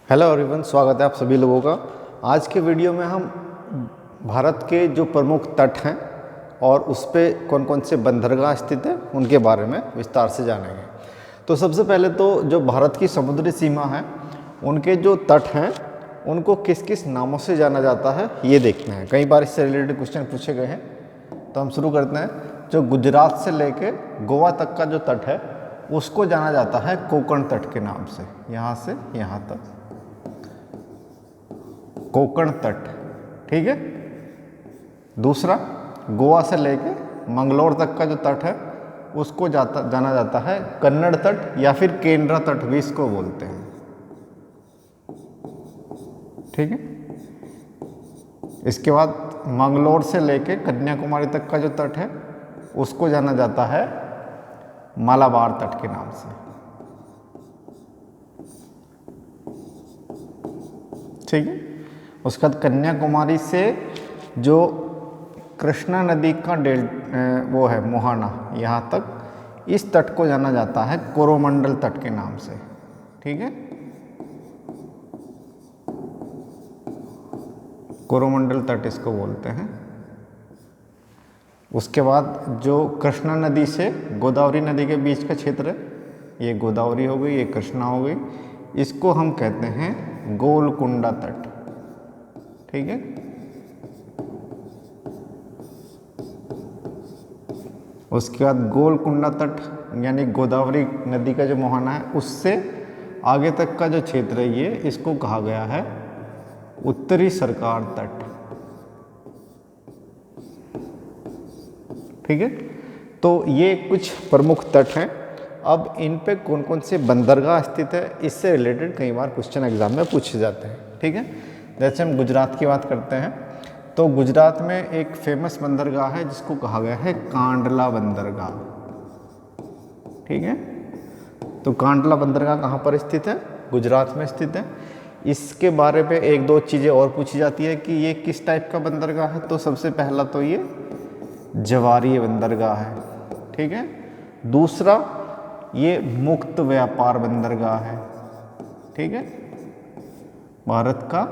Hello everyone, स्वागत है आप सभी लोगों का। आज के वीडियो में हम भारत के जो प्रमुख तट हैं और उस पे कौन कौन से बंदरगाह स्थित हैं उनके बारे में विस्तार से जानेंगे। तो सबसे पहले तो जो भारत की समुद्री सीमा है उनके जो तट हैं उनको किस किस नामों से जाना जाता है ये देखते हैं। कई बार इससे रिलेटेड क्वेश्चन पूछे गए हैं, तो हम शुरू करते हैं। जो गुजरात से लेके गोवा तक का जो तट है उसको जाना जाता है कोंकण तट के नाम से। यहाँ से यहाँ तक कोंकण तट, ठीक है। दूसरा, गोवा से लेके मंगलोर तक का जो तट है उसको जाना जाता है कन्नड़ तट या फिर केंद्रा तट भी इसको बोलते हैं, ठीक है। इसके बाद मंगलोर से लेके कन्याकुमारी तक का जो तट है उसको जाना जाता है मालाबार तट के नाम से, ठीक है। उसके बाद कन्याकुमारी से जो कृष्णा नदी का वो है मोहाना, यहाँ तक इस तट को जाना जाता है कोरोमंडल तट के नाम से, ठीक है। कोरोमंडल तट इसको बोलते हैं। उसके बाद जो कृष्णा नदी से गोदावरी नदी के बीच का क्षेत्र है, ये गोदावरी हो गई, ये कृष्णा हो गई, इसको हम कहते हैं गोलकुंडा तट, ठीक है। उसके बाद गोलकुंडा तट यानी गोदावरी नदी का जो मोहाना है उससे आगे तक का जो क्षेत्र है ये इसको कहा गया है उत्तरी सरकार तट, ठीक है। तो ये कुछ प्रमुख तट हैं। अब इन पे कौन कौन से बंदरगाह स्थित है इससे रिलेटेड कई बार क्वेश्चन एग्जाम में पूछे जाते हैं, ठीक है। जैसे हम गुजरात की बात करते हैं तो गुजरात में एक फेमस बंदरगाह है जिसको कहा गया है कांडला बंदरगाह, ठीक है। तो कांडला बंदरगाह कहाँ पर स्थित है? गुजरात में स्थित है। इसके बारे में एक दो चीज़ें और पूछी जाती है कि ये किस टाइप का बंदरगाह है। तो सबसे पहला तो ये जवारीय बंदरगाह है, ठीक है। दूसरा, ये मुक्त व्यापार बंदरगाह है, ठीक है। भारत का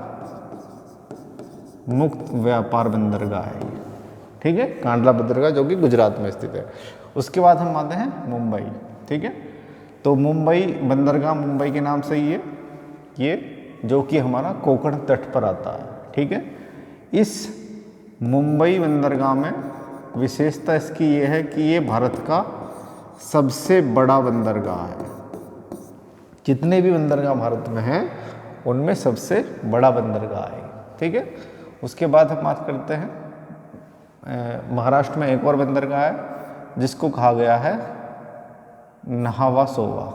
मुक्त व्यापार बंदरगाह है, ठीक है, कांडला बंदरगाह जो कि गुजरात में स्थित है। उसके बाद हम आते हैं मुंबई, ठीक है। तो मुंबई बंदरगाह मुंबई के नाम से ही है ये, जो कि हमारा कोंकण तट पर आता है, ठीक है। इस मुंबई बंदरगाह में विशेषता इसकी ये है कि ये भारत का सबसे बड़ा बंदरगाह है। जितने भी बंदरगाह भारत में हैं उनमें सबसे बड़ा बंदरगाह है, ठीक है। उसके बाद हम बात करते हैं महाराष्ट्र में एक और बंदरगाह है जिसको कहा गया है नहावासोवा,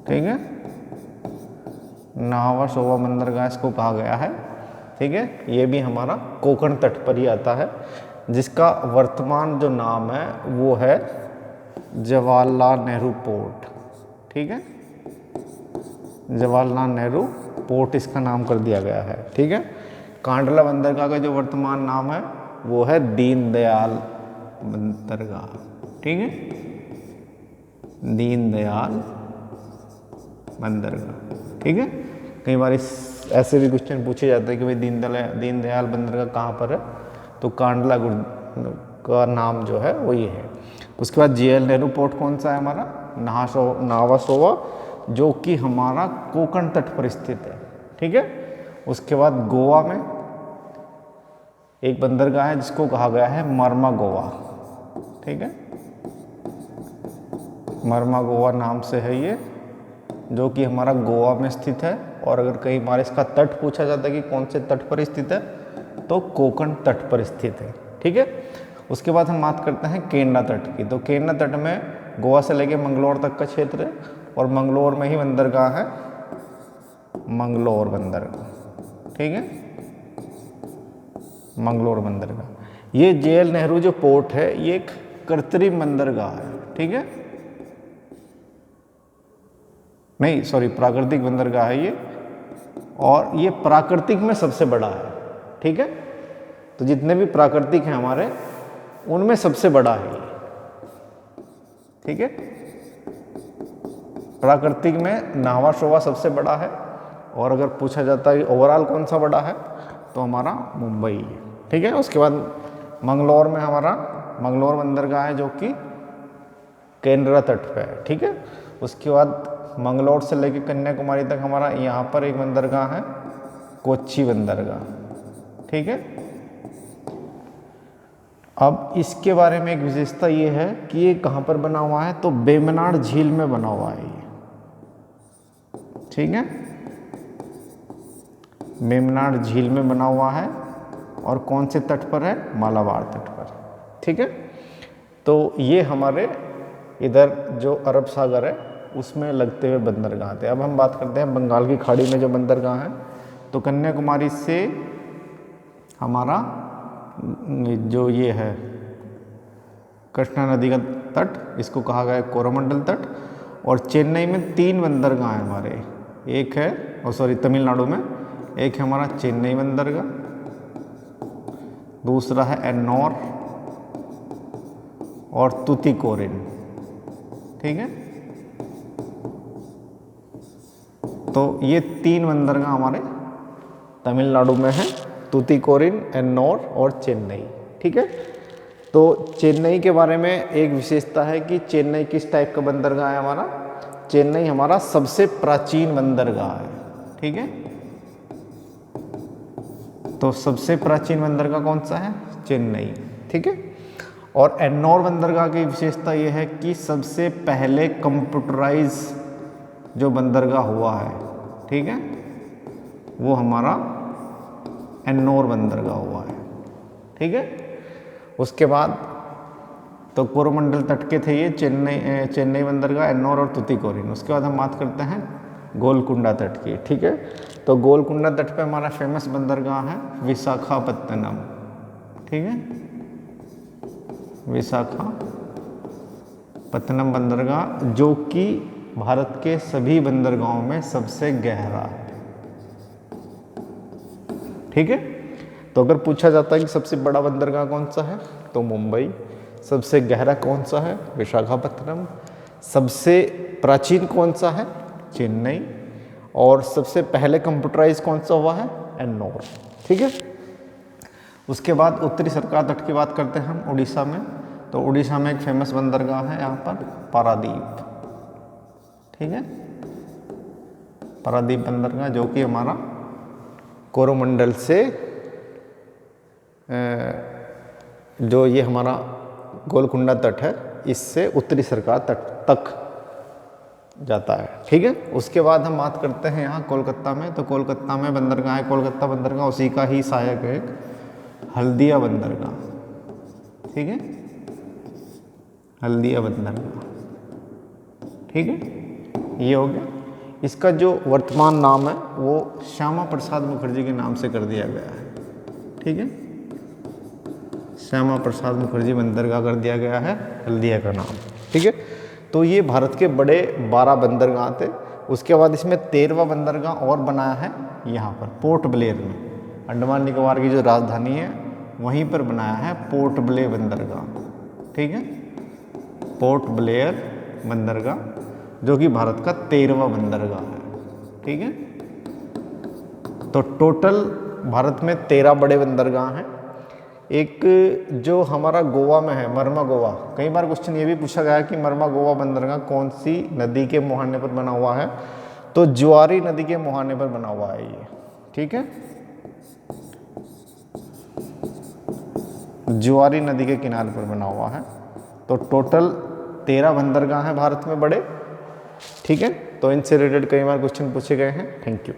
ठीक है। नहावासोवा बंदरगाह इसको कहा गया है, ठीक है। ये भी हमारा कोंकण तट पर ही आता है, जिसका वर्तमान जो नाम है वो है जवाहरलाल नेहरू पोर्ट, ठीक है। जवाहरलाल नेहरू पोर्ट इसका नाम कर दिया गया है, ठीक है। कांडला बंदरगाह का जो वर्तमान नाम है वो है दीनदयाल बंदरगाह, ठीक है। दीनदयाल बंदरगाह, ठीक है। कई बार ऐसे भी क्वेश्चन पूछे जाते हैं कि भाई दीनदयाल बंदरगाह कहाँ पर है, तो कांडला का नाम जो है वो ये है। उसके बाद जेएल नेहरू पोर्ट कौन सा है हमारा? नावासोवा, जो कि हमारा कोंकण तट पर स्थित है, ठीक है। उसके बाद गोवा में एक बंदरगाह है जिसको कहा गया है मरमा गोवा, ठीक है। मरमा गोवा नाम से है ये, जो कि हमारा गोवा में स्थित है। और अगर कहीं बार इसका तट पूछा जाता है कि कौन से तट पर स्थित है, तो कोंकण तट पर स्थित है, ठीक है। उसके बाद हम बात करते हैं केंद्रा तट की। तो केंद्रा तट में गोवा से लेके मंगलोर तक का क्षेत्र है और मंगलोर में ही बंदरगाह है मंगलोर बंदरगाह, ठीक है। मंगलोर बंदरगाह, ये जेएल नेहरू जो पोर्ट है ये एक कृत्रिम बंदरगाह है, ठीक है। नहीं सॉरी, प्राकृतिक बंदरगाह है ये, और ये प्राकृतिक में सबसे बड़ा है, ठीक है। तो जितने भी प्राकृतिक हैं हमारे उनमें सबसे बड़ा है ये, ठीक है। प्राकृतिक में नाहवा शोवा सबसे बड़ा है, और अगर पूछा जाता है कि ओवरऑल कौन सा बड़ा है तो हमारा मुंबई है। ठीक है, उसके बाद मंगलौर में हमारा मंगलौर बंदरगाह है जो कि केंद्रा तट पे है। ठीक है, उसके बाद मंगलौर से लेकर कन्याकुमारी तक हमारा यहाँ पर एक बंदरगाह है, कोच्चि बंदरगाह। ठीक है, अब इसके बारे में एक विशेषता ये है कि ये कहाँ पर बना हुआ है, तो वेम्बनाड झील में बना हुआ है ये। ठीक है, वेम्बनाड झील में बना हुआ है, और कौन से तट पर है, मालाबार तट पर। ठीक है, तो ये हमारे इधर जो अरब सागर है उसमें लगते हुए बंदरगाह थे। अब हम बात करते हैं बंगाल की खाड़ी में जो बंदरगाह है, तो कन्याकुमारी से हमारा जो ये है कृष्णा नदी का तट, इसको कहा गया है कोरोमंडल तट। और चेन्नई में 3 बंदरगाह हैं हमारे, एक है तमिलनाडु में एक है हमारा चेन्नई बंदरगाह, दूसरा है एन्नौर और तुतीकोरिन। ठीक है, तो ये 3 बंदरगाह हमारे तमिलनाडु में है, तुतीकोरिन, एन्नौर और चेन्नई। ठीक है, तो चेन्नई के बारे में एक विशेषता है कि चेन्नई किस टाइप का बंदरगाह है हमारा, चेन्नई हमारा सबसे प्राचीन बंदरगाह है। ठीक है, तो सबसे प्राचीन बंदरगाह कौन सा है, चेन्नई। ठीक है, और एन्नौर बंदरगाह की विशेषता ये है कि सबसे पहले कंप्यूटराइज जो बंदरगाह हुआ है, ठीक है, वो हमारा एन्नौर बंदरगाह हुआ है। ठीक है, उसके बाद तो कोरोमंडल तट के थे ये चेन्नई बंदरगाह, एन्नौर और तुतीकोरिन। उसके बाद हम बात करते हैं गोलकुंडा तट की। ठीक है, तो गोलकुंडा तट पे हमारा फेमस बंदरगाह है विशाखापत्तनम। ठीक है, विशाखापत्तनम बंदरगाह जो कि भारत के सभी बंदरगाहों में सबसे गहरा है। ठीक है, तो अगर पूछा जाता है कि सबसे बड़ा बंदरगाह कौन सा है तो मुंबई, सबसे गहरा कौन सा है विशाखापत्तनम, सबसे प्राचीन कौन सा है चेन्नई, और सबसे पहले कंप्यूटराइज कौन सा हुआ है एन्नौर। ठीक है, उसके बाद उत्तरी सरकार तट की बात करते हैं हम उड़ीसा में, तो उड़ीसा में एक फेमस बंदरगाह है यहाँ पर पारादीप। ठीक है, पारादीप बंदरगाह जो कि हमारा कोरोमंडल से जो ये हमारा गोलकुंडा तट है इससे उत्तरी सरकार तट तक जाता है। ठीक है, उसके बाद हम बात करते हैं यहाँ कोलकाता में, तो कोलकाता में बंदरगाह है कोलकाता बंदरगाह, उसी का ही सहायक है एक हल्दिया बंदरगाह। ठीक है, हल्दिया बंदरगाह। ठीक है, ये हो गया। इसका जो वर्तमान नाम है वो श्यामा प्रसाद मुखर्जी के नाम से कर दिया गया है। ठीक है, श्यामा प्रसाद मुखर्जी बंदरगाह कर दिया गया है हल्दिया का नाम। ठीक है, तो ये भारत के बड़े 12 बंदरगाह थे। उसके बाद इसमें 13वां बंदरगाह और बनाया है यहाँ पर पोर्ट ब्लेयर में, अंडमान निकोबार की जो राजधानी है वहीं पर बनाया है पोर्ट ब्लेयर बंदरगाह। ठीक है, पोर्ट ब्लेयर बंदरगाह जो कि भारत का 13वां बंदरगाह है। ठीक है, तो टोटल भारत में 13 बड़े बंदरगाह हैं। एक जो हमारा गोवा में है मरमा गोवा, कई बार क्वेश्चन ये भी पूछा गया है कि मरमा गोवा बंदरगाह कौन सी नदी के मुहाने पर बना हुआ है, तो जुआरी नदी के मुहाने पर बना हुआ है ये। ठीक है, जुआरी नदी के किनारे पर बना हुआ है। तो टोटल 13 बंदरगाह हैं भारत में बड़े। ठीक है, तो इनसे रिलेटेड कई बार क्वेश्चन पूछे गए हैं। Thank you.